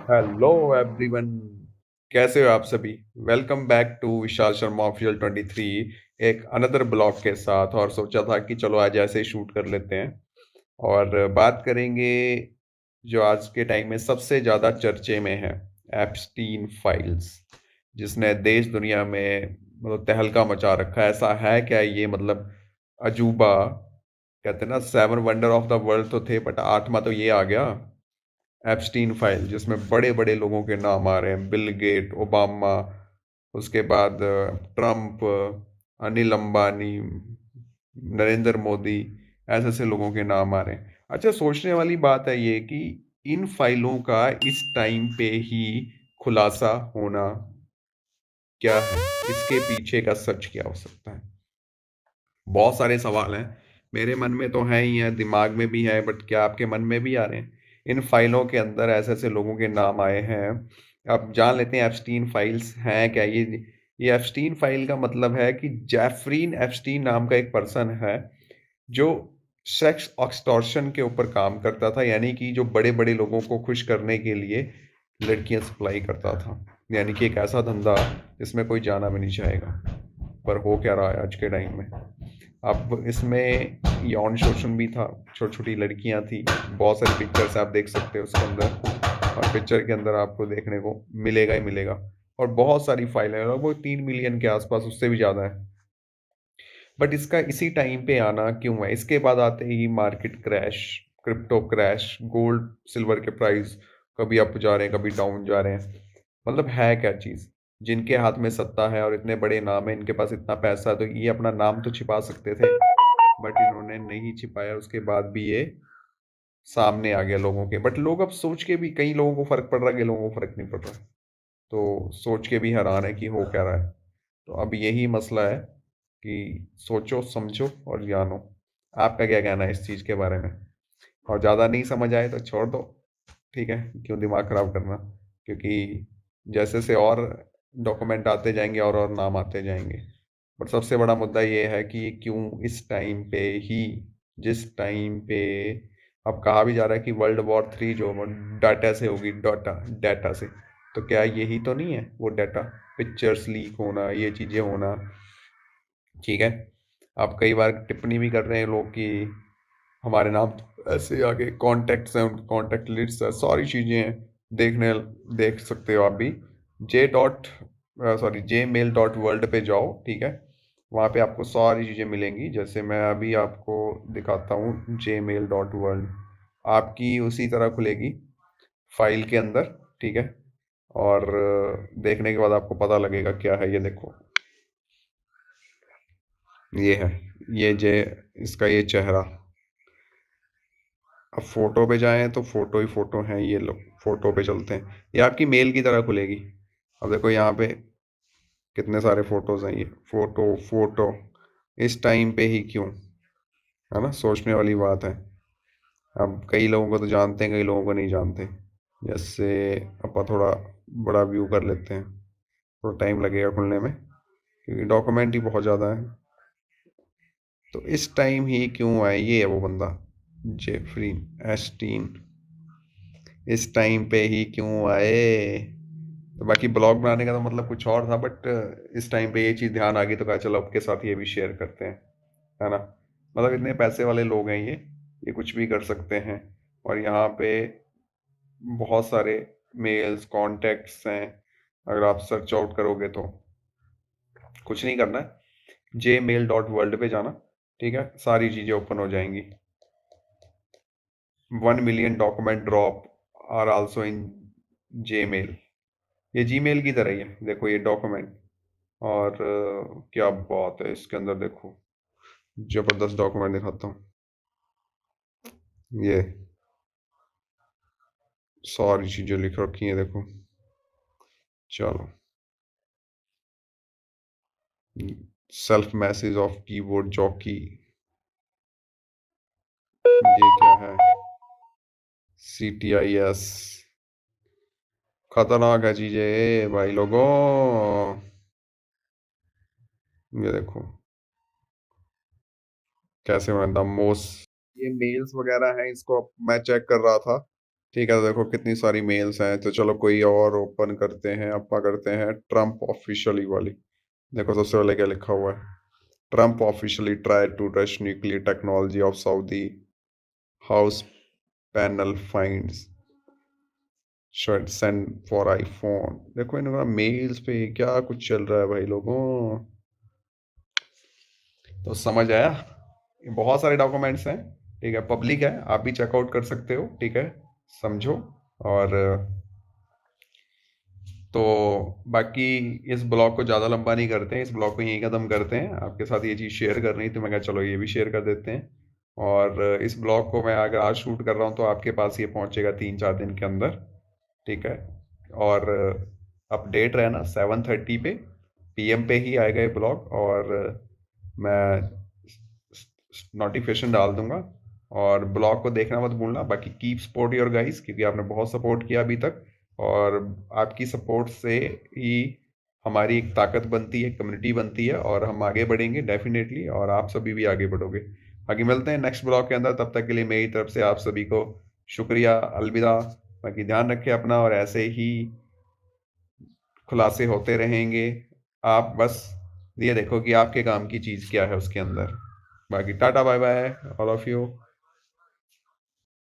Hello everyone. कैसे हो आप सभी? Welcome back to Vishal Sharma official 23। एक अनदर ब्लॉग के साथ, और सोचा था कि चलो आज ऐसे ही शूट कर लेते हैं और बात करेंगे जो आज के टाइम में सबसे ज़्यादा चर्चे में है, एप्स्टीन फाइल्स, जिसने देश दुनिया में मतलब तहलका मचा रखा है। ऐसा है क्या ये, मतलब अजूबा? कहते हैं ना, seven wonder of the world तो थे, बट आठवां तो ये आ गया, एप्स्टीन फाइल, जिसमें बड़े बड़े लोगों के नाम आ रहे हैं, बिल गेट, ओबामा, उसके बाद ट्रम्प, अनिल अंबानी, नरेंद्र मोदी, ऐसे ऐसे लोगों के नाम आ रहे हैं। अच्छा, सोचने वाली बात है ये कि इन फाइलों का इस टाइम पे ही खुलासा होना क्या है, इसके पीछे का सच क्या हो सकता है? बहुत सारे सवाल हैं, मेरे मन में तो है ही है, दिमाग में भी है, बट क्या आपके मन में भी आ रहे हैं? इन फाइलों के अंदर ऐसे ऐसे लोगों के नाम आए हैं। अब जान लेते हैं एप्स्टीन फाइल्स हैं क्या। ये एप्स्टीन फाइल का मतलब है कि जेफरीन एप्स्टीन नाम का एक पर्सन है जो सेक्स एक्सटॉर्शन के ऊपर काम करता था, यानी कि जो बड़े बड़े लोगों को खुश करने के लिए लड़कियां सप्लाई करता था। यानी कि एक ऐसा धंधा जिसमें कोई जाना भी नहीं चाहेगा। पर हो क्या रहा है आज के टाइम में? अब इसमें यौन शोषण भी था, छोटी छोटी लड़कियां थी। बहुत सारी पिक्चर्स आप देख सकते हो उसके अंदर, और पिक्चर के अंदर आपको देखने को मिलेगा ही मिलेगा। और बहुत सारी फाइलें हैं, लगभग 3 मिलियन के आसपास, उससे भी ज़्यादा है। बट इसका इसी टाइम पे आना क्यों है? इसके बाद आते ही market crash, crypto crash, gold silver के प्राइस कभी अप जा रहे हैं, कभी डाउन जा रहे हैं। मतलब है क्या चीज़? जिनके हाथ में सत्ता है और इतने बड़े नाम है, इनके पास इतना पैसा है, तो ये अपना नाम तो छिपा सकते थे, बट इन्होंने नहीं छिपाया। उसके बाद भी ये सामने आ गया लोगों के। बट लोग अब सोच के भी, कई लोगों को फर्क पड़ रहा है, कई लोगों को फर्क नहीं पड़ रहा है। तो सोच के भी हैरान है कि हो क्या रहा है। तो अब यही मसला है कि सोचो समझो और जानो। आपका क्या कहना है इस चीज़ के बारे में? और ज़्यादा नहीं समझ आए तो छोड़ दो, ठीक है, क्यों दिमाग खराब करना। क्योंकि जैसे से और डॉक्यूमेंट आते जाएंगे और नाम आते जाएंगे। बट सबसे बड़ा मुद्दा ये है कि क्यों इस टाइम पे ही, जिस टाइम पे अब कहा भी जा रहा है कि वर्ल्ड वॉर 3 जो डाटा से होगी, डाटा डाटा से, तो क्या यही तो नहीं है वो डाटा? पिक्चर्स लीक होना, ये चीज़ें होना, ठीक है। आप कई बार टिप्पणी भी कर रहे हैं लोग कि हमारे नाम ऐसे आगे कॉन्टैक्ट्स हैं, उनके कॉन्टैक्ट लिस्ट है, सारी चीज़ें हैं। देखने देख सकते हो आप भी। J मेल डॉट वर्ल्ड पे जाओ, ठीक है। वहाँ पे आपको सारी चीज़ें मिलेंगी। जैसे मैं अभी आपको दिखाता हूँ, J मेल डॉट वर्ल्ड आपकी उसी तरह खुलेगी फाइल के अंदर, ठीक है। और देखने के बाद आपको पता लगेगा क्या है। ये देखो, ये है, ये जे इसका ये चेहरा। अब फोटो पे जाएं तो फोटो ही फोटो हैं ये लोग। फोटो पे चलते हैं, ये आपकी मेल की तरह खुलेगी। अब देखो यहाँ पे कितने सारे फोटोज हैं, ये फोटो फोटो। इस टाइम पे ही क्यों? है ना, सोचने वाली बात है। अब कई लोगों को तो जानते हैं, कई लोगों को नहीं जानते। जैसे अपन थोड़ा बड़ा व्यू कर लेते हैं, थोड़ा टाइम लगेगा खुलने में क्योंकि डॉक्यूमेंट ही बहुत ज़्यादा है। तो इस टाइम ही क्यों आए? ये है वो बंदा, जेफरी एस्टीन। इस टाइम पे ही क्यों आए? तो बाकी ब्लॉग बनाने का तो मतलब कुछ और था, बट इस टाइम पे ये चीज़ ध्यान आ गई तो कहा चलो आपके साथ ये भी शेयर करते हैं, है ना। मतलब इतने पैसे वाले लोग हैं ये कुछ भी कर सकते हैं। और यहाँ पे बहुत सारे मेल्स कॉन्टैक्ट्स हैं। अगर आप सर्च आउट करोगे तो कुछ नहीं करना है, J मेल डॉट वर्ल्ड पे जाना, ठीक है, सारी चीज़ें ओपन हो जाएंगी। 1 million document drop are also in J mail. ये Gmail की तरह ही है, देखो ये डॉक्यूमेंट। और क्या बात है इसके अंदर, देखो जबरदस्त डॉक्यूमेंट दिखाता हूँ। ये सारी चीज़ें लिख रखी हैं, देखो। चलो, self message of keyboard jockey, ये क्या है? CTIS, खतरनाक है चीजें भाई लोगों। ये देखो कैसे मैं दमोस, ये मेल्स वगैरह हैं, इसको मैं चेक कर रहा था। ठीक है, तो देखो कितनी सारी मेल्स हैं, तो चलो कोई और ओपन करते हैं, अपा करते हैं ट्रम्प ऑफिशियली वाली। देखो सबसे पहले क्या लिखा हुआ है। Trump officially try to rush nuclear technology of Saudi house panel finds shut send for iPhone. देखो इनका मेल्स पे क्या कुछ चल रहा है भाई लोगों। तो समझ आया, ये बहुत सारे डॉक्यूमेंट्स हैं, ठीक है, पब्लिक है, आप भी चेकआउट कर सकते हो, ठीक है, समझो। और तो बाकी इस ब्लॉग को ज़्यादा लंबा नहीं करते हैं, इस ब्लॉग को यहीं ख़त्म करते हैं। आपके साथ ये चीज़ शेयर करनी थी, मैं कहा चलो ये भी शेयर कर देते हैं। और इस ब्लॉग को मैं अगर आज शूट कर रहा हूँ तो आपके पास ये पहुँचेगा 3-4 दिन के अंदर, ठीक है। और अपडेट रहना 7:30 पे PM पे ही आएगा ये ब्लॉग, और मैं नोटिफिकेशन डाल दूंगा। और ब्लॉग को देखना मत भूलना। बाकी कीप सपोर्ट योर गाइस, क्योंकि आपने बहुत सपोर्ट किया अभी तक, और आपकी सपोर्ट से ही हमारी एक ताकत बनती है, कम्युनिटी बनती है, और हम आगे बढ़ेंगे डेफिनेटली, और आप सभी भी आगे बढ़ोगे। बाकी मिलते हैं नेक्स्ट ब्लॉग के अंदर, तब तक के लिए मेरी तरफ से आप सभी को शुक्रिया, अलविदा। बाकी ध्यान रखें अपना, और ऐसे ही खुलासे होते रहेंगे। आप बस ये देखो कि आपके काम की चीज़ क्या है उसके अंदर। बाकी tata bye bye all of you.